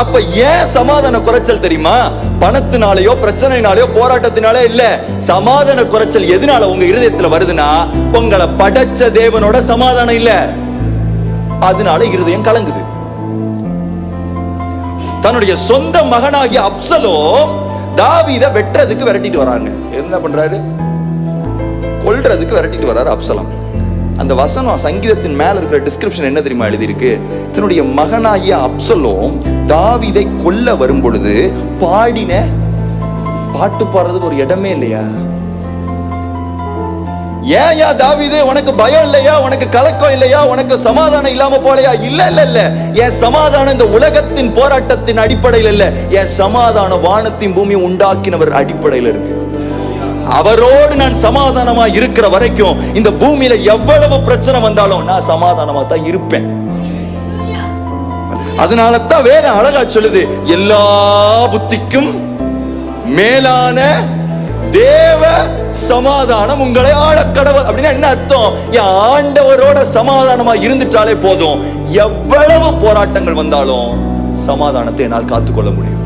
அப்ப ஏன் சமாதான குறைச்சல் தெரியுமா? பணத்தினாலேயோ பிரச்சனைனாலேயோ போராட்டத்தினாலே இல்ல. சமாதான குறைச்சல் எதனால உங்க இருதயத்துல வருதுன்னா, உங்களை படைச்ச தேவனோட சமாதானம் இல்ல, அதனால இருதயம் கலங்குது. தன்னுடைய சொந்த மகனாகிய அப்சலோம் தாவீதை வெட்டுறதுக்கு விரட்டிட்டு வராங்க. என்ன பண்றாரு? கொல்றதுக்கு விரட்டிட்டு வராரு அப்சலோம். அந்த வசனம் சங்கீதத்தின் மேல இருக்கிற டிஸ்கிரிப்ஷன் என்ன தெரியுமா எழுதியிருக்கு? தன்னுடைய மகனாகிய அப்சலோம் தாவீதை கொல்ல வரும் பொழுது பாடின பாட்டு பாடுறதுக்கு ஒரு இடமே இல்லையா? ஏயா தாவீதே, உனக்கு பயம் இல்லையா? உனக்கு கலக்கம் இல்லையா? உனக்கு சமாதானம் இல்லாம போலையா? இல்ல இல்ல இல்ல, என் சமாதானம் இந்த உலகத்தின் போராட்டத்தின் அடிப்படையில் இல்ல, என் சமாதானம் வானத்தின் பூமி உண்டாக்கினவர் அடிப்படையில் இருக்கு. அவரோடு நான் சமாதானமா இருக்கிற வரைக்கும் இந்த பூமியில எவ்வளவு பிரச்சனை வந்தாலும் நான் சமாதானமா தான் இருப்பேன். அதனால தான் வேதம் அழகா சொல்லுது, எல்லா புத்திக்கும் மேலான தேவ சமாதானம் உங்களை ஆளக்கடவுள். அப்படின்னா என்ன அர்த்தம்? என் ஆண்டவரோட சமாதானமா இருந்துட்டாலே போதும், எவ்வளவு போராட்டங்கள் வந்தாலும் சமாதானத்தை என்னால் காத்துக்கொள்ள முடியும்.